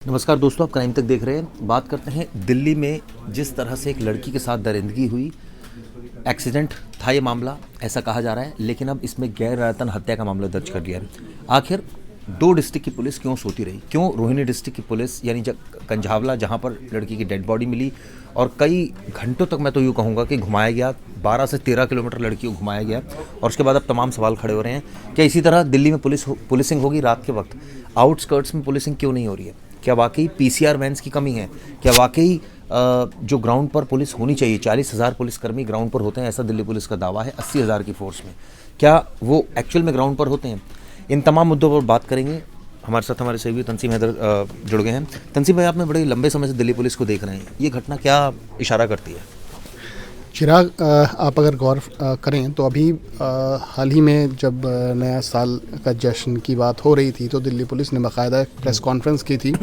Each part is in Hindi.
नमस्कार दोस्तों, आप क्राइम तक देख रहे हैं। बात करते हैं दिल्ली में जिस तरह से एक लड़की के साथ दरिंदगी हुई। एक्सीडेंट था ये मामला, ऐसा कहा जा रहा है, लेकिन अब इसमें गैर इरादतन हत्या का मामला दर्ज कर लिया है। आखिर दो डिस्ट्रिक्ट की पुलिस क्यों सोती रही? क्यों रोहिणी डिस्ट्रिक्ट की पुलिस यानी कंझावला, जहाँ पर लड़की की डेड बॉडी मिली और कई घंटों तक, मैं तो यूँ कहूँगा कि घुमाया गया, 12 से 13 किलोमीटर लड़की को घुमाया गया, और उसके बाद अब तमाम सवाल खड़े हो रहे हैं। क्या इसी तरह दिल्ली में पुलिसिंग होगी रात के वक्त? आउटस्कर्ट्स में पुलिसिंग क्यों नहीं हो रही है? क्या वाकई पीसीआर वैन्स की कमी है? क्या वाकई जो ग्राउंड पर पुलिस होनी चाहिए, 40,000 पुलिसकर्मी ग्राउंड पर होते हैं, ऐसा दिल्ली पुलिस का दावा है, 80,000 की फोर्स में, क्या वो एक्चुअल में ग्राउंड पर होते हैं? इन तमाम मुद्दों पर बात करेंगे। हमारे साथ हमारे सहयोगी तंसीम हैदर जुड़ गए हैं। तंसीम भाई, आपने बड़े लंबे समय से दिल्ली पुलिस को देख रहे हैं, ये घटना क्या इशारा करती है? चिराग, आप अगर गौर करें तो अभी हाल ही में जब नया साल का जश्न की बात हो रही थी तो दिल्ली पुलिस ने बाकायदा प्रेस कॉन्फ्रेंस की थी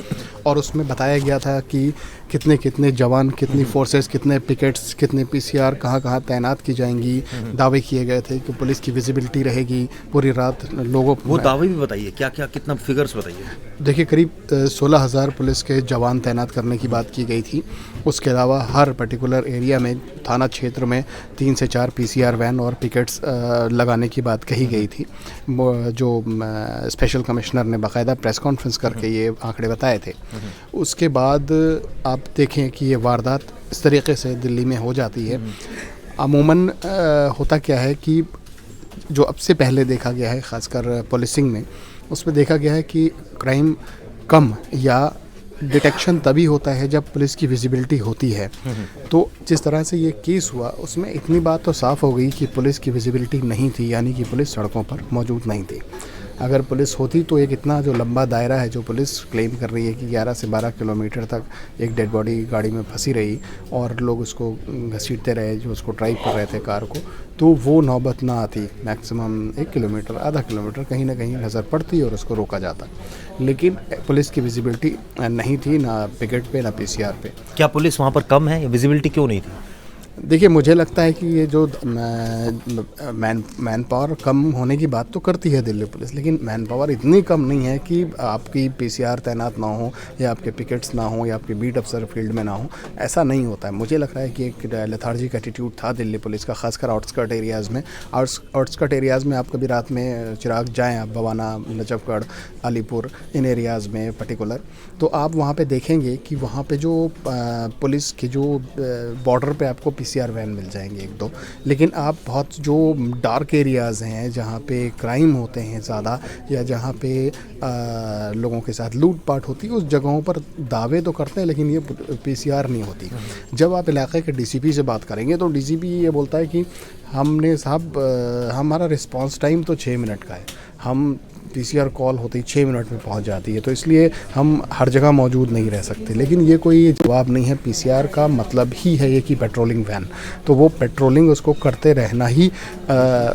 और उसमें बताया गया था कि कितने कितने जवान, कितनी फोर्सेस, कितने पिकेट्स, कितने पीसीआर कहाँ कहाँ तैनात की जाएंगी। दावे किए गए थे कि पुलिस की विजिबिलिटी रहेगी पूरी रात। लोगों वो दावे भी बताइए, क्या क्या, कितना फिगर्स बताइए। देखिए, करीब 16,000 पुलिस के जवान तैनात करने की बात की गई थी। उसके अलावा हर पर्टिकुलर एरिया में, थाना क्षेत्र में 3 से 4 पीसीआर वैन और पिकेट्स लगाने की बात कही गई थी। जो स्पेशल कमिश्नर ने बाकायदा प्रेस कॉन्फ्रेंस करके ये आंकड़े बताए थे। उसके बाद आप देखें कि ये वारदात इस तरीके से दिल्ली में हो जाती है। अमूमन होता क्या है कि जो अब से पहले देखा गया है, ख़ासकर पुलिसिंग में, उसमें देखा गया है कि क्राइम कम या डिटेक्शन तभी होता है जब पुलिस की विजिबिलिटी होती है। तो जिस तरह से ये केस हुआ उसमें इतनी बात तो साफ़ हो गई कि पुलिस की विजिबिलिटी नहीं थी, यानी कि पुलिस सड़कों पर मौजूद नहीं थी। अगर पुलिस होती तो एक इतना जो लंबा दायरा है, जो पुलिस क्लेम कर रही है कि 11 से 12 किलोमीटर तक एक डेड बॉडी गाड़ी में फंसी रही और लोग उसको घसीटते रहे, जो उसको ड्राइव कर रहे थे कार को, तो वो नौबत ना आती। मैक्सिमम 1 किलोमीटर, आधा किलोमीटर कहीं ना कहीं नज़र पड़ती और उसको रोका जाता। लेकिन पुलिस की विजिबिलिटी नहीं थी, ना पिकेट पे ना पीसीआर पे। क्या पुलिस वहाँ पर कम है? विजिबिलिटी क्यों नहीं थी? देखिए, मुझे लगता है कि ये जो मैन पावर कम होने की बात तो करती है दिल्ली पुलिस, लेकिन मैन पावर इतनी कम नहीं है कि आपकी पीसीआर तैनात ना हो या आपके पिकेट्स ना हो या आपके बीट अफसर फील्ड में ना हो। ऐसा नहीं होता है। मुझे लग रहा है कि एक लेथार्जिक एटीट्यूड था दिल्ली पुलिस का, खासकर आउटस्कर्ट एरियाज़ में। आउटस्कर्ट एरियाज़ में आप कभी रात में चिराग जाएँ, आप भवाना, नजफगढ़, अलीपुर, इन एरियाज़ में पर्टिकुलर, तो आप वहाँ पर देखेंगे कि वहाँ पर जो पुलिस के जो बॉर्डर पर आपको पीसीआर वैन मिल जाएंगे 1-2, लेकिन आप बहुत जो डार्क एरियाज़ हैं जहाँ पे क्राइम होते हैं ज़्यादा, या जहाँ पे लोगों के साथ लूटपाट होती है, उस जगहों पर दावे तो करते हैं लेकिन ये पीसीआर नहीं होती। जब आप इलाके के डीसीपी से बात करेंगे तो डीसीपी ये बोलता है कि हमने साहब, हमारा रिस्पांस टाइम तो 6 मिनट का है, हम पीसीआर कॉल होती 6 मिनट में पहुंच जाती है, तो इसलिए हम हर जगह मौजूद नहीं रह सकते। लेकिन ये कोई जवाब नहीं है। पीसीआर का मतलब ही है ये कि पेट्रोलिंग वैन, तो वो पेट्रोलिंग उसको करते रहना ही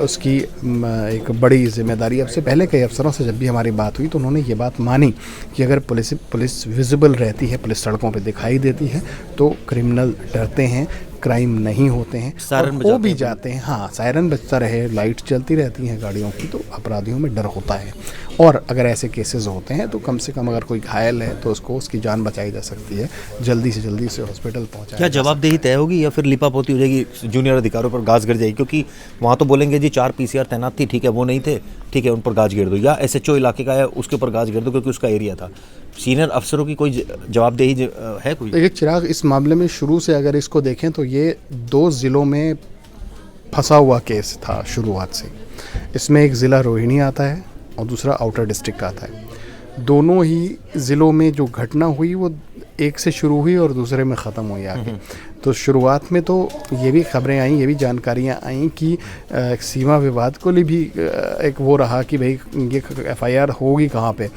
उसकी एक बड़ी जिम्मेदारी। अब से पहले कई अफसरों से जब भी हमारी बात हुई तो उन्होंने ये बात मानी कि अगर पुलिस विजिबल रहती है, पुलिस सड़कों पर दिखाई देती है, तो क्रिमिनल डरते हैं, क्राइम नहीं होते हैं, सायरन वो भी जाते हैं। हाँ, सायरन बजता रहे, लाइट चलती रहती हैं गाड़ियों की, तो अपराधियों में डर होता है। और अगर ऐसे केसेस होते हैं तो कम से कम अगर कोई घायल है तो उसको, उसकी जान बचाई जा सकती है, जल्दी से जल्दी से हॉस्पिटल पहुंचाया। क्या जवाबदेही तय होगी या फिर लिपापोती हो जाएगी, जूनियर अधिकारियों पर गाज गिर जाएगी? क्योंकि वहाँ तो बोलेंगे जी 4 पीसीआर तैनात थी, ठीक है, वो नहीं थे, ठीक है, उन पर गाज गिर दो, या एसएचओ इलाके का है उसके ऊपर गाज गिर दो क्योंकि उसका एरिया था। सीनियर अफसरों की कोई जवाबदेही है कोई? देखिए चिराग, इस मामले में शुरू से अगर इसको देखें तो ये 2 ज़िलों में फंसा हुआ केस था शुरुआत से। इसमें एक ज़िला रोहिणी आता है और दूसरा आउटर डिस्ट्रिक्ट आता है। दोनों ही ज़िलों में जो घटना हुई वो एक से शुरू हुई और दूसरे में ख़त्म हुई आगे। तो शुरुआत में तो ये भी खबरें आईं, ये भी जानकारियाँ आईं कि सीमा विवाद को लिए भी एक वो रहा कि भाई ये एफआईआर होगी कहाँ पे,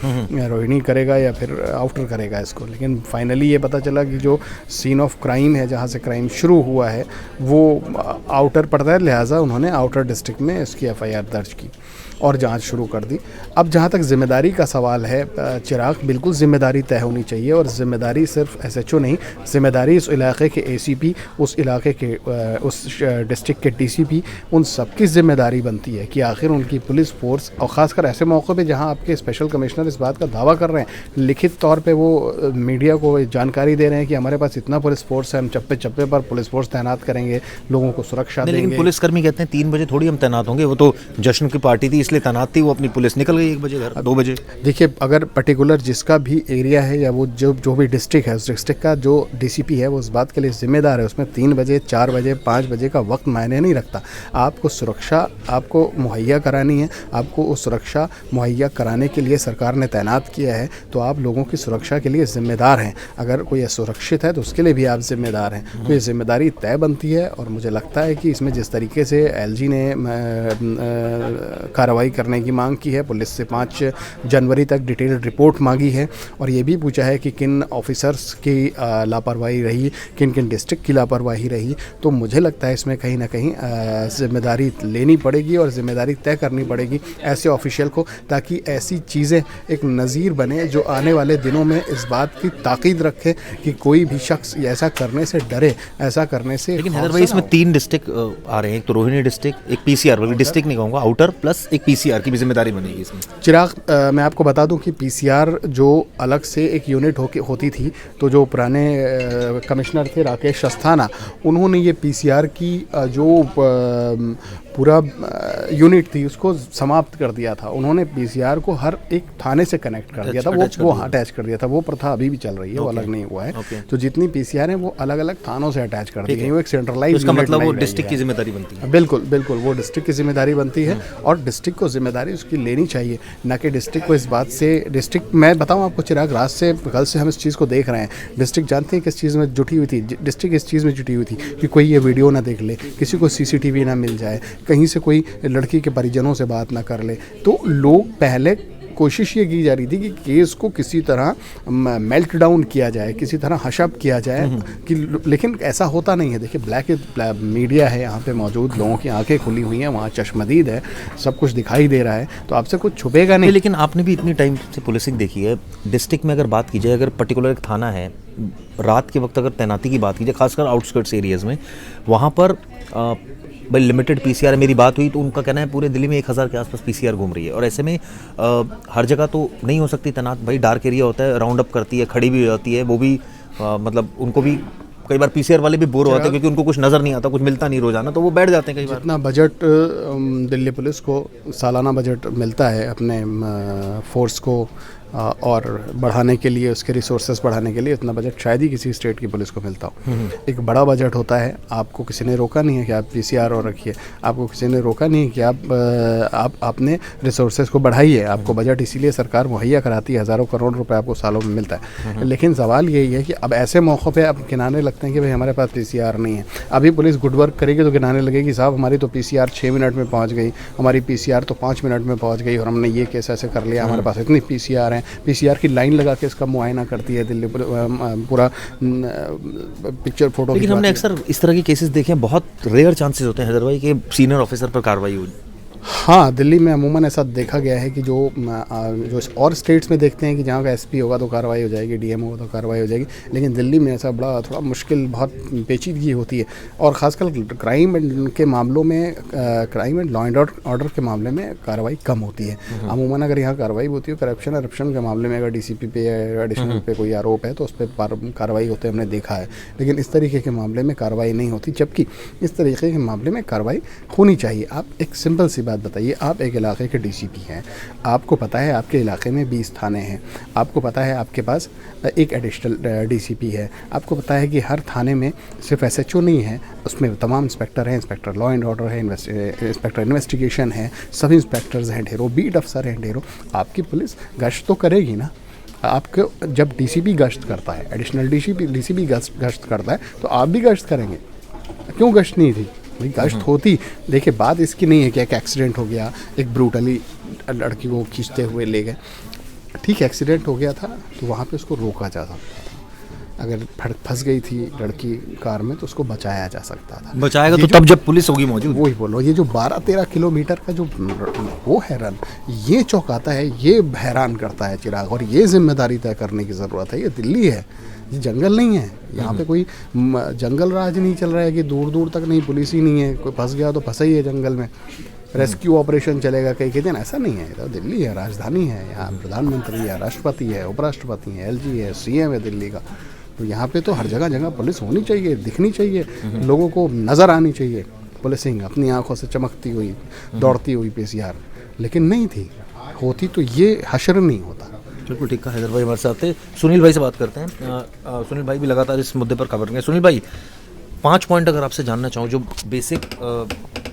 रोहिणी करेगा या फिर आउटर करेगा इसको। लेकिन फाइनली ये पता चला कि जो सीन ऑफ क्राइम है, जहाँ से क्राइम शुरू हुआ है, वो आउटर पड़ता है, लिहाजा उन्होंने आउटर डिस्ट्रिक्ट में इसकी एफआईआर दर्ज की और जांच शुरू कर दी। अब जहाँ तक जिम्मेदारी का सवाल है चिराग, बिल्कुल जिम्मेदारी तय होनी चाहिए, और जिम्मेदारी सिर्फ एसएचओ नहीं, जिम्मेदारी इस इलाके के एसीपी डीसीपी, उस इलाके के उस डिस्ट्रिक्ट के डीसीपी, उन सबकी जिम्मेदारी बनती है कि आखिर उनकी पुलिस फोर्स, और ख़ासकर ऐसे मौक़ों पे जहां आपके स्पेशल कमिश्नर इस बात का दावा कर रहे हैं, लिखित तौर पे वो मीडिया को जानकारी दे रहे हैं कि हमारे पास इतना पुलिस फोर्स है, हम चप्पे चप्पे पर पुलिस फोर्स तैनात करेंगे, लोगों को सुरक्षा देंगे। लेकिन पुलिसकर्मी कहते हैं 3 बजे थोड़ी हम तैनात होंगे, वो तो जश्न की पार्टी थी इसलिए तैनात थी, वो अपनी पुलिस निकल गई 1 बजे घर, 2 बजे। देखिए, अगर पर्टिकुलर जिसका भी एरिया है या वो जो भी डिस्ट्रिक्ट है, उस डिस्ट्रिक्ट का जो डीसीपी है वो उस बात के लिए जिम्मेदार है। उसमें 3 बजे, 4 बजे, 5 बजे का वक्त मायने नहीं रखता। आपको सुरक्षा आपको मुहैया करानी है, आपको उस सुरक्षा मुहैया कराने के लिए सरकार ने तैनात किया है, तो आप लोगों की सुरक्षा के लिए ज़िम्मेदार हैं। अगर कोई असुरक्षित है तो उसके लिए भी आप ज़िम्मेदार हैं। तो ये ज़िम्मेदारी तय बनती है, और मुझे लगता है कि इसमें जिस तरीके से एलजी ने कार्रवाई करने की मांग की है, पुलिस से 5 जनवरी तक डिटेल्ड रिपोर्ट मांगी है, और ये भी पूछा है कि किन ऑफिसर्स की लापरवाही रही, किन किन डिस्ट्रिक्ट की लापरवाही रही, तो मुझे लगता है इसमें कहीं ना कहीं ज़िम्मेदारी लेनी पड़ेगी और ज़िम्मेदारी तय करनी पड़ेगी ऐसे ऑफिशियल को, ताकि ऐसी चीज़ें एक नज़ीर बने जो आने वाले दिनों में इस बात की ताकीद रखे कि कोई भी शख्स ऐसा करने से डरे, ऐसा करने से। लेकिन हैदर भाई, इसमें 3 डिस्ट्रिक्ट आ रहे हैं, एक तो रोहिणी डिस्ट्रिक्ट, एक पीसीआर, बल्कि डिस्ट्रिक्ट नहीं कहूँगा, आउटर प्लस एक पीसीआर की भी जिम्मेदारी बनेगी इसमें। चिराग, मैं आपको बता दूं कि पीसीआर जो अलग से एक यूनिट होती थी, तो जो पुराने कमिश्नर थे राकेश अस्थाना, उन्होंने ये पीसीआर की जो पूरा यूनिट थी उसको समाप्त कर दिया था। उन्होंने पीसीआर को हर एक थाने से कनेक्ट कर दिया था, वो अटैच कर दिया था। वो प्रथा अभी भी चल रही है, वो अलग नहीं हुआ है। तो जितनी पीसीआर है वो अलग अलग थानों से अटैच कर दी गई, वो एक सेंट्रलाइज। इसका मतलब वो डिस्ट्रिक्ट की जिम्मेदारी बनती है। बिल्कुल बिल्कुल, वो डिस्ट्रिक्ट की जिम्मेदारी बनती है, और डिस्ट्रिक्ट को जिम्मेदारी उसकी लेनी चाहिए, ना कि डिस्ट्रिक्ट को इस बात से। डिस्ट्रिक्ट, मैं बताऊं आपको चिराग, रात से कल से हम इस चीज़ को देख रहे हैं। डिस्ट्रिक्ट जानते हैं किस चीज़ में जुटी हुई थी? डिस्ट्रिक्ट इस चीज़ में जुटी हुई थी कि कोई ये वीडियो ना देख ले, किसी को सीसीटीवी ना मिल जाए, कहीं से कोई लड़की के परिजनों से बात ना कर ले। तो लोग पहले कोशिश ये की जा रही थी कि केस को किसी तरह मेल्ट डाउन किया जाए, किसी तरह हशअप किया जाए कि, लेकिन ऐसा होता नहीं है। देखिए, ब्लैक मीडिया है यहाँ पे मौजूद, लोगों की आंखें खुली हुई हैं, वहाँ चश्मदीद है, सब कुछ दिखाई दे रहा है, तो आपसे कुछ छुपेगा नहीं। लेकिन आपने भी इतनी टाइम से पुलिसिंग देखी है, डिस्ट्रिक्ट में अगर बात की जाए, अगर पर्टिकुलर एक थाना है, रात के वक्त अगर तैनाती की बात की जाए, खासकर आउटस्कर्ट्स एरियाज़ में, वहाँ पर भाई लिमिटेड पीसीआर, मेरी बात हुई तो उनका कहना है पूरे दिल्ली में 1000 के आसपास पीसीआर घूम रही है, और ऐसे में हर जगह तो नहीं हो सकती तैनात। भाई डार्क एरिया होता है, राउंड अप करती है, खड़ी भी हो जाती है, वो भी मतलब उनको भी कई बार पीसीआर वाले भी बोर हो जाते हैं क्योंकि उनको कुछ नज़र नहीं आता, कुछ मिलता नहीं रोजाना, तो वो बैठ जाते हैं कई बार। जितना बजट दिल्ली पुलिस को सालाना बजट मिलता है अपने फोर्स को और बढ़ाने के लिए, उसके रिसोर्सेज बढ़ाने के लिए, इतना बजट शायद ही किसी स्टेट की पुलिस को मिलता हो। एक बड़ा बजट होता है, आपको किसी ने रोका नहीं है कि आप पीसीआर और रखिए, आपको किसी ने रोका नहीं है कि आपने रिसोर्सेज को बढ़ाइए। आपको बजट इसीलिए सरकार मुहैया कराती है, हज़ारों करोड़ रुपए आपको सालों में मिलता है। लेकिन सवाल यही है कि अब ऐसे मौक़ों पर आप गिनाने लगते हैं कि भाई हमारे पास पीसीआर नहीं है। अभी पुलिस गुड वर्क करेगी तो गिनाने लगेगी, साहब हमारी तो पीसीआर 6 मिनट में पहुँच गई, हमारी पीसीआर तो 5 मिनट में पहुँच गई, और हमने ये केस ऐसे कर लिया, हमारे पास इतनी पीसीआर हैं। पीसीआर की लाइन लगा के इसका मुआयना करती है दिल्ली पूरा पिक्चर फोटो। लेकिन हमने अक्सर इस तरह के केसेस देखे हैं, बहुत रेयर चांसेस होते हैं हैदर भाई कि सीनियर ऑफिसर पर कार्रवाई हुई। हाँ, दिल्ली में अमूमन ऐसा देखा गया है कि जो और स्टेट्स में देखते हैं कि जहाँ का एसपी होगा तो कार्रवाई हो जाएगी, डीएम होगा तो कार्रवाई हो जाएगी, लेकिन दिल्ली में ऐसा थोड़ा मुश्किल, बहुत पेचीदगी होती है। और ख़ासकर क्राइम के मामलों में, crime and law and order के मामले में कार्रवाई कम होती है। अमूमन अगर यहाँ कार्रवाई होती है, करप्शन के मामले में अगर डीसीपी पे या एडिशनल पे कोई आरोप है तो उस पर कार्रवाई होते हमने देखा है, लेकिन इस तरीके के मामले में कार्रवाई नहीं होती, जबकि इस तरीके के मामले में कार्रवाई होनी चाहिए। आप एक सिंपल सी बताइए, आप एक इलाके के डीसीपी हैं, आपको पता है आपके इलाके में 20 थाने हैं, आपको पता है आपके पास एक एडिशनल डीसीपी है, आपको पता है कि हर थाने में सिर्फ एसएचओ नहीं है, उसमें तमाम इंस्पेक्टर हैं, इंस्पेक्टर लॉ एंड ऑर्डर है, इंस्पेक्टर इन्वेस्टिगेशन है, सभी इंस्पेक्टर्स हैं ढेरों, बीट अफसर हैं ढेरों। आपकी पुलिस गश्त तो करेगी ना। आपको जब डीसीपी गश्त करता है, एडिशनल डीसीपी गश्त करता है, तो आप भी गश्त करेंगे। क्यों गश्त नहीं थी? भाई गश्त होती। देखिए, बात इसकी नहीं है कि एक एक्सीडेंट हो गया, एक ब्रूटली लड़की को खींचते हुए ले गए, ठीक है, एक्सीडेंट हो गया था तो वहाँ पे उसको रोका जा सकता था, अगर फंस गई थी लड़की कार में तो उसको बचाया जा सकता था। बचाएगा ये तो जो- तब जब पुलिस होगी मौजूद। वही बोलो, ये जो 12-13 किलोमीटर का जो वो है रन, ये चौंकाता है, ये हैरान करता है चिराग, और ये जिम्मेदारी तय करने की ज़रूरत है। ये दिल्ली है, ये जंगल नहीं है। यहाँ पे कोई जंगल राज नहीं चल रहा है कि दूर दूर तक नहीं, पुलिस ही नहीं है, कोई फंस गया तो फंसा ही है जंगल में, रेस्क्यू ऑपरेशन चलेगा कई कई दिन, ऐसा नहीं है। तो दिल्ली है, राजधानी है, यहाँ प्रधानमंत्री है, राष्ट्रपति है, उपराष्ट्रपति है, एलजी है, सीएम है दिल्ली का। तो यहाँ पे तो हर जगह जगह पुलिस होनी चाहिए, दिखनी चाहिए, लोगों को नज़र आनी चाहिए पुलिसिंग अपनी आंखों से चमकती हुई, दौड़ती हुई पीसीआर, लेकिन नहीं थी। होती तो ये हशर नहीं होता। बिल्कुल ठीक है। हैदर भाई हमारे साथ थे। सुनील भाई से बात करते हैं। सुनील भाई भी लगातार इस मुद्दे पर खबर रहे हैं। सुनील भाई, 5 पॉइंट अगर आपसे जानना चाहूँ जो बेसिक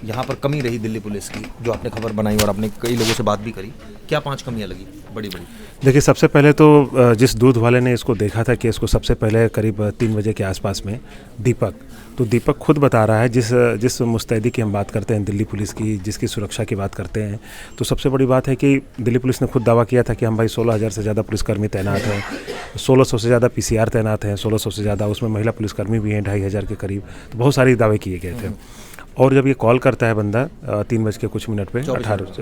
यहाँ पर कमी रही दिल्ली पुलिस की, जो आपने खबर बनाई और आपने कई लोगों से बात भी करी, क्या 5 कमियाँ लगी बड़ी बड़ी? देखिए, सबसे पहले तो जिस दूध वाले ने इसको देखा था कि इसको सबसे पहले करीब 3 बजे के आसपास में दीपक खुद बता रहा है, जिस मुस्तैदी की हम बात करते हैं दिल्ली पुलिस की, जिसकी सुरक्षा की बात करते हैं, तो सबसे बड़ी बात है कि दिल्ली पुलिस ने खुद दावा किया था कि हम भाई 16,000 से ज़्यादा पुलिसकर्मी तैनात हैं, 1600 से ज़्यादा पीसीआर तैनात हैं, 1600 से ज़्यादा उसमें महिला पुलिसकर्मी भी हैं 2,500 के करीब। तो बहुत सारे दावे किए गए थे। और जब ये कॉल करता है बंदा 3 बज के कुछ मिनट पे,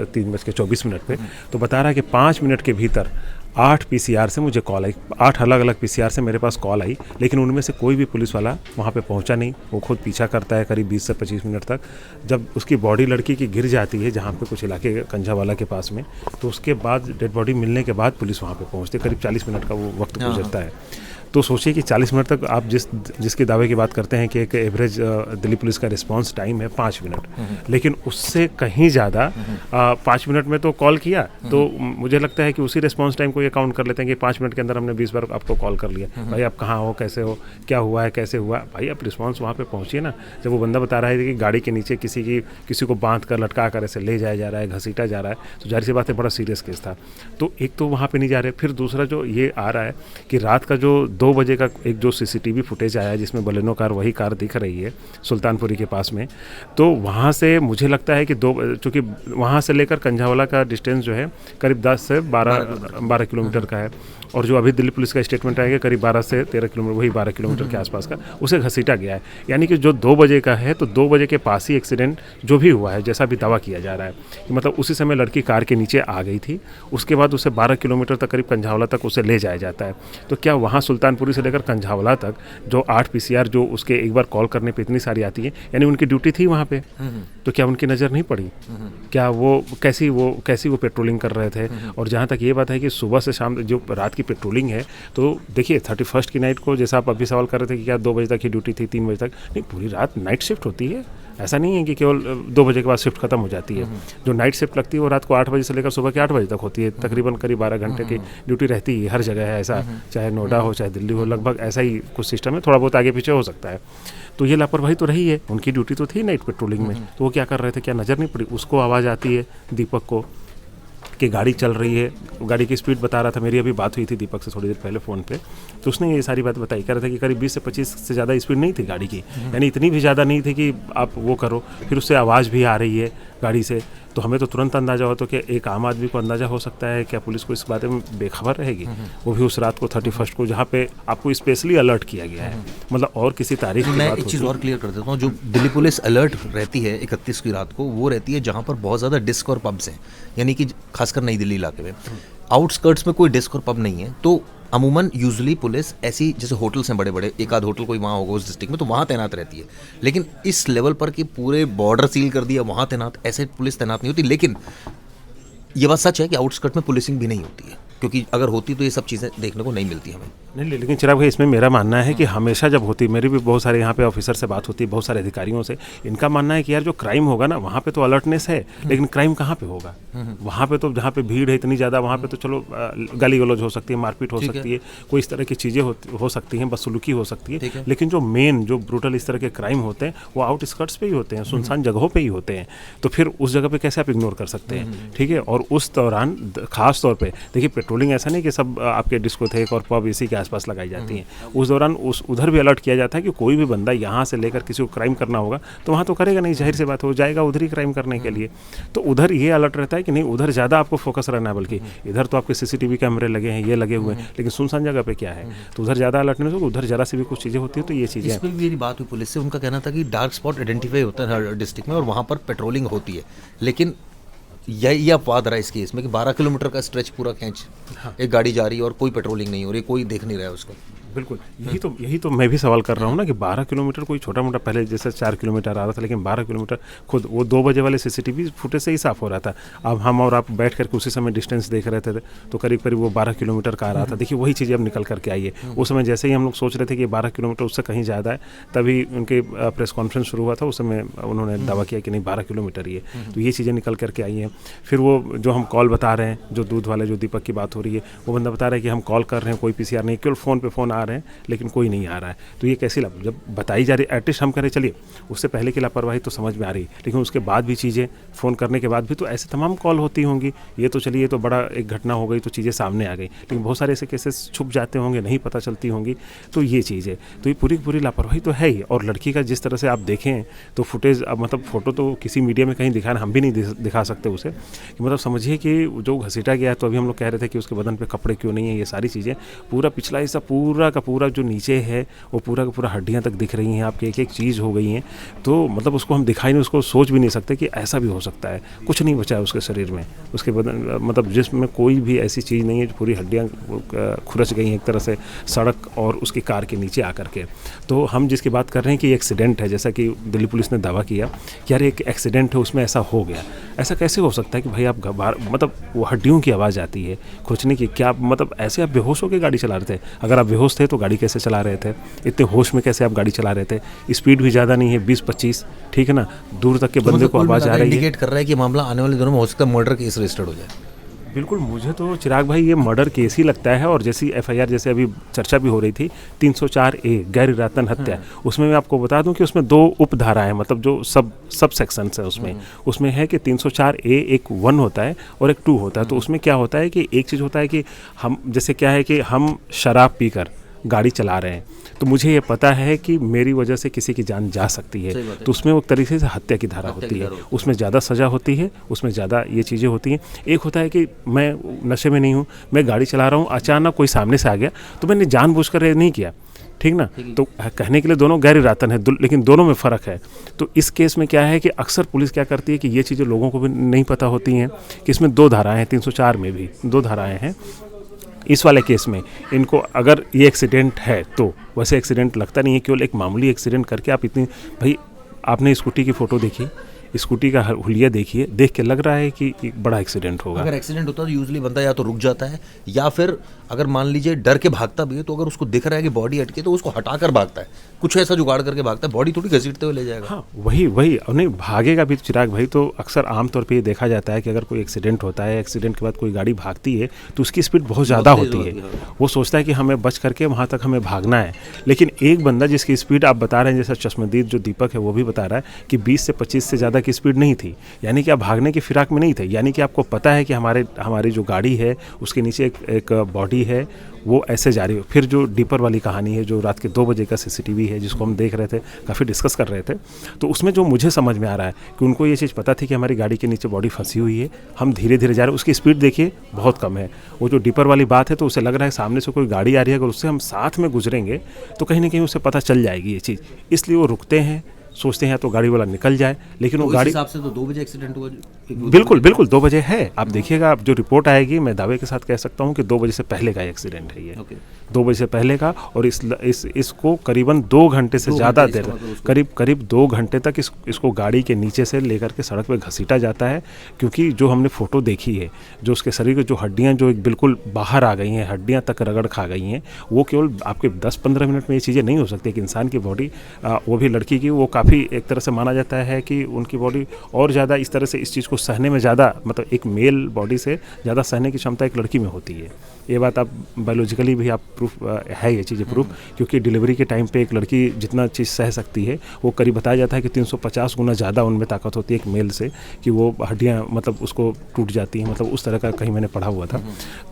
3 बज के 24 मिनट पे, तो बता रहा है कि 5 मिनट के भीतर 8 पीसीआर से मुझे कॉल आई, 8 अलग अलग पीसीआर से मेरे पास कॉल आई, लेकिन उनमें से कोई भी पुलिस वाला वहाँ पे पहुँचा नहीं। वो खुद पीछा करता है करीब 20 से 25 मिनट तक। जब उसकी बॉडी लड़की की गिर जाती है जहाँ पे कुछ इलाके कंझावाला के पास में, तो उसके बाद डेड बॉडी मिलने के बाद पुलिस वहाँ पे पहुँचती है। करीब 40 मिनट का वो वक्त गुजरता है। तो सोचिए कि 40 मिनट तक आप जिसके दावे की बात करते हैं कि एक एवरेज दिल्ली पुलिस का रिस्पांस टाइम है 5 मिनट, लेकिन उससे कहीं ज़्यादा 5 मिनट में तो कॉल किया, तो मुझे लगता है कि उसी रिस्पांस टाइम को ये काउंट कर लेते हैं कि 5 मिनट के अंदर हमने 20 बार आपको कॉल कर लिया, भाई आप कहाँ हो, कैसे हो, क्या हुआ है, कैसे हुआ। भाई आप रिस्पांस वहाँ पे पहुँचिए ना। जब वो बंदा बता रहा है कि गाड़ी के नीचे किसी को बांध कर लटका कर ऐसे ले जाया जा रहा है, घसीटा जा रहा है, तो जाहिर सी बात है बड़ा सीरियस केस था। तो एक तो वहाँ पे नहीं जा रहे, फिर दूसरा जो ये आ रहा है कि रात का जो 2 बजे का एक जो सीसीटीवी फुटेज आया है जिसमें बलेनो कार, वही कार दिख रही है सुल्तानपुरी के पास में, तो वहाँ से मुझे लगता है कि चूँकि वहाँ से लेकर कंझावाला का डिस्टेंस जो है करीब 10 से 12 किलोमीटर का है, और जो अभी दिल्ली पुलिस का स्टेटमेंट आएगा करीब 12 से 13 किलोमीटर, वही 12 किलोमीटर के आसपास का उसे घसीटा गया है। यानी कि जो 2 बजे का है, तो 2 बजे के पास ही एक्सीडेंट जो भी हुआ है, जैसा भी दावा किया जा रहा है कि मतलब उसी समय लड़की कार के नीचे आ गई थी, उसके बाद उसे 12 किलोमीटर तक करीब कंझावाला तक उसे ले जाया जाता है। तो क्या वहाँ सुल्तानपुरी से लेकर कंझावाला तक जो 8 पीसीआर जो उसके एक बार कॉल करने पे इतनी सारी आती है, यानी उनकी ड्यूटी थी वहाँ पे, तो क्या उनकी नज़र नहीं पड़ी? क्या वो कैसी वो पेट्रोलिंग कर रहे थे? और जहाँ तक ये बात है कि सुबह से शाम जो रात की पेट्रोलिंग है, तो देखिए 31 की नाइट को, जैसा आप अभी सवाल कर रहे थे कि क्या 2 बजे तक ही ड्यूटी थी, 3 बजे तक नहीं, पूरी रात नाइट शिफ्ट होती है। ऐसा नहीं है कि केवल 2 बजे के बाद शिफ्ट खत्म हो जाती है। जो नाइट शिफ्ट लगती है वो रात को 8 बजे से लेकर सुबह के 8 बजे तक होती है। तकरीबन करीब 12 घंटे की ड्यूटी रहती है। हर जगह है ऐसा, चाहे नोएडा हो चाहे दिल्ली हो, लगभग ऐसा ही कुछ सिस्टम है, थोड़ा बहुत आगे पीछे हो सकता है। तो ये लापरवाही तो रही है, उनकी ड्यूटी तो थी नाइट पेट्रोलिंग में, तो वो क्या कर रहे थे, क्या नज़र नहीं पड़ी? उसको आवाज़ आती है दीपक को कि गाड़ी चल रही है, गाड़ी की स्पीड बता रहा था। मेरी अभी बात हुई थी दीपक से थोड़ी देर पहले फ़ोन पे, तो उसने ये सारी बात बताई, कह रहा था कि करीब 20 से 25 से ज़्यादा स्पीड नहीं थी गाड़ी की, यानी इतनी भी ज़्यादा नहीं थी कि आप वो करो। फिर उससे आवाज़ भी आ रही है गाड़ी से, तो हमें तो तुरंत अंदाज़ा हो, तो क्या एक आम आदमी को अंदाज़ा हो सकता है क्या पुलिस को इस बारे में बेखबर रहेगी? वो भी उस रात को 31 को, जहाँ पे आपको स्पेशली अलर्ट किया गया है, मतलब और किसी तारीख की मैं बात एक चीज़ होती और क्लियर कर देता हूँ। जो दिल्ली पुलिस अलर्ट रहती है 31 की रात को, वो रहती है जहाँ पर बहुत ज़्यादा डिस्क और पब्स हैं, यानी कि खासकर नई दिल्ली इलाके में। आउटस्कर्ट्स में कोई डिस्क और पब नहीं है, तो अमूमन यूजुअली पुलिस ऐसी, जैसे होटल्स हैं बड़े बड़े, एक आध होटल कोई वहाँ होगा उस डिस्ट्रिक्ट में, तो वहाँ तैनात रहती है। लेकिन इस लेवल पर कि पूरे बॉर्डर सील कर दिया, वहाँ तैनात, ऐसे पुलिस तैनात नहीं होती। लेकिन ये बात सच है कि आउटस्कर्ट में पुलिसिंग भी नहीं होती है, क्योंकि अगर होती तो ये सब चीज़ें देखने को नहीं मिलती हमें। नहीं, लेकिन चिराग भाई इसमें मेरा मानना है कि हमेशा जब होती, मेरी भी बहुत सारे यहाँ पे ऑफिसर से बात होती है, बहुत सारे अधिकारियों से, इनका मानना है कि यार जो क्राइम होगा ना, वहाँ पे तो अलर्टनेस है, लेकिन क्राइम कहाँ पे होगा? वहाँ पे तो जहाँ पे भीड़ है इतनी ज़्यादा, वहाँ पे तो चलो गाली गलौज हो सकती है, मारपीट हो सकती है, कोई इस तरह की चीज़ें हो सकती हैं, बदसलूकी हो सकती है, लेकिन जो मेन जो ब्रूटल इस तरह के क्राइम होते हैं वो आउटस्कर्ट्स पे ही होते हैं, सुनसान जगहों पे ही होते हैं। तो फिर उस जगह पे कैसे आप इग्नोर कर सकते हैं? ठीक है। और उस दौरान खास तौर पे देखिए, पेट्रोलिंग ऐसा नहीं कि सब आपके डिस्कोथेक और पब इसी के आसपास लगाई जाती हैं। उस दौरान उधर भी अलर्ट किया जाता है कि कोई भी बंदा यहाँ से लेकर किसी को क्राइम करना होगा तो वहाँ तो करेगा नहीं, जाहिर सी बात हो जाएगा उधर ही क्राइम करने के लिए। तो उधर ये अलर्ट रहता है कि नहीं, उधर ज़्यादा आपको फोकस रहना है, बल्कि इधर तो आपके CCTV कैमरे लगे हैं, ये लगे हुए हैं, लेकिन सुनसान जगह पे क्या है, तो उधर ज़्यादा अलर्ट नहीं होगा, उधर ज़रा से भी कुछ चीज़ें होती है। तो ये चीज़ें इस पर भी मेरी बात हुई पुलिस से, उनका कहना था कि डार्क स्पॉट आइडेंटिफाई होता है हर डिस्ट्रिक्ट में और वहाँ पर पेट्रोलिंग होती है, लेकिन यही अपवाद रहा इस केस में कि 12 किलोमीटर का स्ट्रेच पूरा खींच एक गाड़ी जा रही है और कोई पेट्रोलिंग नहीं हो रही, कोई देख नहीं रहा है उसको। बिल्कुल, यही तो मैं भी सवाल कर रहा हूँ ना कि 12 किलोमीटर कोई छोटा मोटा, पहले जैसे 4 किलोमीटर आ रहा था, लेकिन 12 किलोमीटर खुद वो 2 बजे वाले CCTV फुटेज से ही साफ हो रहा था। अब हम और आप बैठ करके उसी समय डिस्टेंस देख रहे थे तो करीब करीब वो 12 किलोमीटर का आ रहा था। देखिए वही चीज़ें अब निकल करके आई है। उस समय जैसे ही हम लोग सोच रहे थे कि 12 किलोमीटर उससे कहीं ज़्यादा है, तभी उनके प्रेस कॉन्फ्रेंस शुरू हुआ था, उस समय उन्होंने दावा किया कि नहीं 12 किलोमीटर ही है। तो ये चीज़ें निकल करके आई हैं। फिर वो जो हम कॉल बता रहे हैं, जो दूध वाले, जो दीपक की बात हो रही है, वो बंदा बता रहा है कि हम कॉल कर रहे हैं, कोई PCR नहीं, केवल फ़ोन पे फ़ोन आ रहे हैं, लेकिन कोई नहीं आ रहा है। तो ये कैसी जब बताई जा रही है, एटलीस्ट हम करें चलिए उससे पहले की लापरवाही तो समझ में आ रही है, लेकिन उसके बाद भी चीज़ें, फ़ोन करने के बाद भी तो ऐसे तमाम कॉल होती होंगी। ये तो चलिए, ये तो बड़ा एक घटना हो गई तो चीज़ें सामने आ गई, लेकिन बहुत सारे ऐसे केसेस छुप जाते होंगे, नहीं पता चलती होंगी। तो ये चीज़ है, तो ये पूरी की पूरी लापरवाही तो है ही। और लड़की का जिस तरह से आप देखें तो फुटेज, अब मतलब फ़ोटो तो किसी मीडिया में कहीं दिखाना, हम भी नहीं दिखा सकते उसे, कि मतलब समझिए कि जो घसीटा गया है, तो अभी हम लोग कह रहे थे कि उसके बदन पे कपड़े क्यों नहीं है, ये सारी चीज़ें, पूरा पिछला हिस्सा पूरा का पूरा जो नीचे है वो पूरा का पूरा हड्डियां तक दिख रही हैं आपके, एक एक चीज़ हो गई हैं। तो मतलब उसको हम दिखाई नहीं, उसको सोच भी नहीं सकते कि ऐसा भी हो सकता है। कुछ नहीं बचा है उसके शरीर में, उसके बदन, मतलब जिसमें कोई भी ऐसी चीज़ नहीं है, जो पूरी हड्डियाँ खुरच गई हैं एक तरह से सड़क और उसकी कार के नीचे आकर के। तो हम जिसकी बात कर रहे हैं कि एक्सीडेंट है, जैसा कि दिल्ली पुलिस ने दावा किया कि यार एक एक्सीडेंट है, उसमें ऐसा हो गया। ऐसा कैसे हो सकता है कि भाई आप मतलब वो हड्डियों की आवाज़ आती है खुरचने की, क्या मतलब ऐसे आप बेहोश होकर गाड़ी चला रहे थे? अगर आप बेहोश थे तो गाड़ी कैसे चला रहे थे? इतने होश में कैसे आप गाड़ी चला रहे थे? स्पीड भी ज़्यादा नहीं है, 20-25, ठीक है ना, दूर तक के बंदे को आवाज़ आ रही है। इंडिकेट कर रहा है कि मामला आने वाले दिनों में हो सकता है मर्डर केस रजिस्टर्ड हो जाए। बिल्कुल, मुझे तो चिराग भाई ये मर्डर केस ही लगता है। और जैसी FIR, जैसे अभी चर्चा भी हो रही थी 304A गैर इरादतन हत्या, उसमें मैं आपको बता दूं कि उसमें 2 उपधाराएं, मतलब जो सब सेक्शंस है उसमें है कि 304A एक 1 होता है और एक 2 होता है। तो उसमें क्या होता है कि एक चीज़ होता है कि हम, जैसे क्या है कि हम शराब पीकर गाड़ी चला रहे हैं, तो मुझे ये पता है कि मेरी वजह से किसी की जान जा सकती है, तो उसमें वो तरीके से हत्या की धारा होती है, उसमें ज़्यादा सज़ा होती है, उसमें ज़्यादा ये चीज़ें होती हैं। एक होता है कि मैं नशे में नहीं हूँ, मैं गाड़ी चला रहा हूँ, अचानक कोई सामने से आ गया तो मैंने जानबूझकर ये नहीं किया, ठीक ना, तो कहने के लिए दोनों गैर इरादतन है, लेकिन दोनों में फ़र्क है। तो इस केस में क्या है कि अक्सर पुलिस क्या करती है कि ये चीज़ें लोगों को भी नहीं पता होती हैं कि इसमें 2 धाराएँ हैं, 304 में भी 2 धाराएँ हैं। इस वाले केस में इनको अगर ये एक्सीडेंट है तो वैसे एक्सीडेंट लगता नहीं है, केवल एक मामूली एक्सीडेंट करके आप इतनी, भाई आपने स्कूटी की फ़ोटो देखी, स्कूटी का हुलिया देखिए, देख के लग रहा है कि बड़ा एक्सीडेंट होगा। अगर एक्सीडेंट होता है तो यूजुअली बंदा या तो रुक जाता है, या फिर अगर मान लीजिए डर के भागता भी है तो अगर उसको दिख रहा है कि बॉडी अटके तो उसको हटाकर भागता है, कुछ ऐसा जुगाड़ करके भागता है, बॉडी थोड़ी घसीटते हुए ले जाएगा। हाँ, वही नहीं भागेगा भी चिराग भाई। तो अक्सर आमतौर पे ये देखा जाता है कि अगर कोई एक्सीडेंट होता है, एक्सीडेंट के बाद कोई गाड़ी भागती है तो उसकी स्पीड बहुत ज़्यादा होती है, वो सोचता है कि हमें बच करके वहाँ तक हमें भागना है। लेकिन एक बंदा जिसकी स्पीड आप बता रहे हैं, जैसा चश्मदीद जो दीपक है वो भी बता रहा है कि 20 से 25 से ज़्यादा की स्पीड नहीं थी, यानी कि आप भागने की फिराक में नहीं थे, यानी कि आपको पता है कि हमारी जो गाड़ी है उसके नीचे एक बॉडी है, वो ऐसे जा रही है। फिर जो डीपर वाली कहानी है, जो रात के 2 बजे का CCTV है जिसको हम देख रहे थे, काफ़ी डिस्कस कर रहे थे, तो उसमें जो मुझे समझ में आ रहा है कि उनको ये चीज़ पता थी कि हमारी गाड़ी के नीचे बॉडी फंसी हुई है, हम धीरे धीरे जा रहे हैं, उसकी स्पीड देखिए बहुत कम है। वो जो डीपर वाली बात है तो उसे लग रहा है सामने से कोई गाड़ी आ रही है, अगर उससे हम साथ में गुजरेंगे तो कहीं ना कहीं उसे पता चल जाएगी ये चीज़, इसलिए वो रुकते हैं, सोचते हैं तो गाड़ी वाला निकल जाए, लेकिन वो गाड़ी, हिसाब से तो 2 बजे एक्सीडेंट हुआ। बिल्कुल 2 बजे है। आप देखिएगा, जो रिपोर्ट आएगी मैं दावे के साथ कह सकता हूँ कि 2 बजे से पहले का एक्सीडेंट है ये, 2 बजे से पहले का। और इसको करीबन 2 घंटे से ज़्यादा देर, करीब 2 घंटे तक इसको गाड़ी के नीचे से लेकर के सड़क पे घसीटा जाता है, क्योंकि जो हमने फ़ोटो देखी है, जो उसके शरीर की जो हड्डियाँ जो बिल्कुल बाहर आ गई हैं, हड्डियाँ तक रगड़ खा गई हैं, वो केवल आपके 10-15 मिनट में ये चीज़ें नहीं हो सकती। एक इंसान की बॉडी, वो भी लड़की की, वो काफ़ी काफ़ी एक तरह से माना जाता है कि उनकी बॉडी और ज़्यादा इस तरह से इस चीज़ को सहने में ज़्यादा, मतलब एक मेल बॉडी से ज़्यादा सहने की क्षमता एक लड़की में होती है। ये बात आप बायोलॉजिकली भी आप प्रूफ है ये चीज़ें प्रूफ, क्योंकि डिलीवरी के टाइम पे एक लड़की जितना चीज़ सह सकती है वो करीब बताया जाता है कि 350 गुना ज़्यादा उनमें ताकत होती है एक मेल से, कि वो हड्डियाँ मतलब उसको टूट जाती हैं, मतलब उस तरह का कहीं मैंने पढ़ा हुआ था।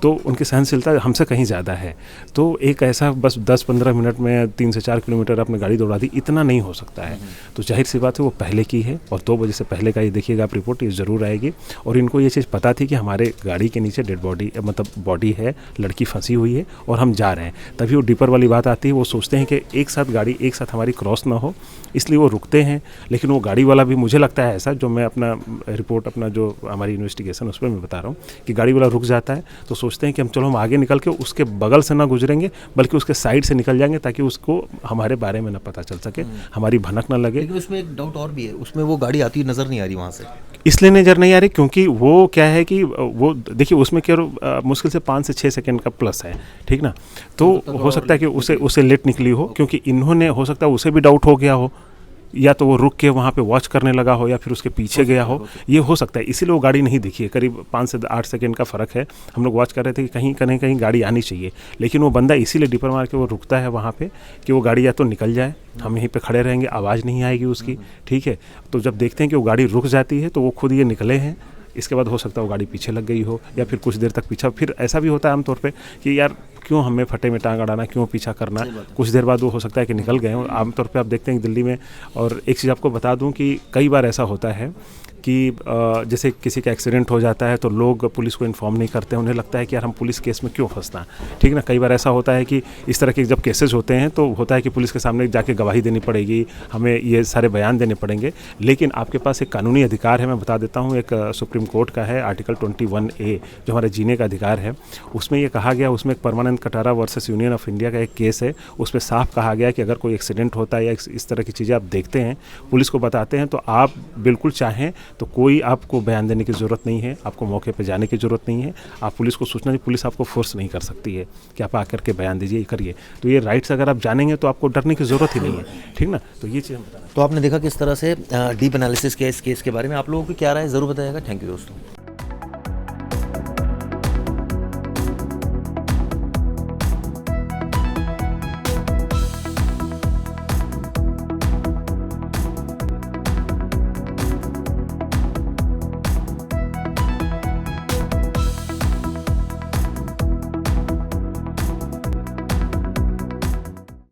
तो उनकी सहनशीलता हमसे कहीं ज़्यादा है। तो एक ऐसा बस 10-15 मिनट में 3 से 4 किलोमीटर अपनी गाड़ी दौड़ा दी, इतना नहीं हो सकता है। तो जाहिर सी बात है वो पहले की है, और 2 बजे से पहले का ये देखिएगा आप रिपोर्ट, ये ज़रूर आएगी। और इनको ये चीज़ पता थी कि हमारे गाड़ी के नीचे डेड बॉडी मतलब बॉडी है, लड़की फंसी हुई है और हम जा रहे हैं। तभी वो डिपर वाली बात आती है, वो सोचते हैं कि एक साथ गाड़ी एक साथ हमारी क्रॉस ना हो, इसलिए वो रुकते हैं। लेकिन वो गाड़ी वाला भी, मुझे लगता है ऐसा, जो मैं अपना रिपोर्ट अपना जो हमारी इन्वेस्टिगेशन उस पर मैं बता रहा हूँ, कि गाड़ी वाला रुक जाता है तो सोचते हैं कि हम आगे निकल के उसके बगल से ना गुजरेंगे, बल्कि उसके साइड से निकल जाएंगे, ताकि उसको हमारे बारे में ना पता चल सके, हमारी भनक ना लगे। लेकिन उसमें एक डाउट और भी है, उसमें वो गाड़ी आती नज़र नहीं आ रही वहाँ से, इसलिए नज़र नहीं आ रही क्योंकि वो क्या है कि वो देखिए उसमें क्या मुश्किल से 5 से 6 सेकंड का प्लस है, ठीक ना। तो हो सकता है कि उसे लेट निकली हो, क्योंकि इन्होंने हो सकता है उसे भी डाउट हो गया हो, या तो वो रुक के वहाँ पे वॉच करने लगा हो, या फिर उसके पीछे गया हो, ये हो सकता है। इसीलिए वो गाड़ी नहीं दिखी है। करीब 5 से 8 सेकंड का फ़र्क है। हम लोग वॉच कर रहे थे कि कहीं गाड़ी आनी चाहिए, लेकिन वो बंदा इसीलिए डिपर मार के वो रुकता है वहाँ पे कि वो गाड़ी या तो निकल जाए, हम यहीं पे खड़े रहेंगे, आवाज़ नहीं आएगी उसकी, ठीक है। तो जब देखते हैं कि वो गाड़ी रुक जाती है तो वो खुद ये निकले हैं। इसके बाद हो सकता है वो गाड़ी पीछे लग गई हो, या फिर कुछ देर तक पीछा। फिर ऐसा भी होता है आमतौर पे कि यार क्यों हमें फटे में टांग अड़ाना, क्यों पीछा करना। कुछ देर बाद वो हो सकता है कि निकल गए हों। आमतौर पे आप देखते हैं दिल्ली में। और एक चीज़ आपको बता दूं कि कई बार ऐसा होता है कि जैसे किसी का एक्सीडेंट हो जाता है तो लोग पुलिस को इन्फॉर्म नहीं करते, उन्हें लगता है कि यार हम पुलिस केस में क्यों फंसना, ठीक ना। कई बार ऐसा होता है कि इस तरह के जब केसेस होते हैं तो होता है कि पुलिस के सामने जाके गवाही देनी पड़ेगी, हमें ये सारे बयान देने पड़ेंगे। लेकिन आपके पास एक कानूनी अधिकार है, मैं बता देता हूँ, एक सुप्रीम कोर्ट का है आर्टिकल 21A, जो हमारे जीने का अधिकार है। उसमें ये कहा गया, उसमें एक Paramanand Katara versus union of India का एक केस है, उसमें साफ कहा गया कि अगर कोई एक्सीडेंट होता है या इस तरह की चीज़ें आप देखते हैं, पुलिस को बताते हैं, तो आप बिल्कुल चाहें तो कोई आपको बयान देने की ज़रूरत नहीं है, आपको मौके पे जाने की ज़रूरत नहीं है। आप पुलिस को सूचना दी, पुलिस आपको फोर्स नहीं कर सकती है कि आप आकर के बयान दीजिए, करिए। तो ये राइट्स अगर आप जानेंगे तो आपको डरने की ज़रूरत ही नहीं है, ठीक ना। तो ये चीज़ हम बताना। तो आपने देखा किस तरह से डीप एनालिसिस किया इस केस के बारे में। आप लोगों की क्या राय है ज़रूर बताइएगा। थैंक यू दोस्तों।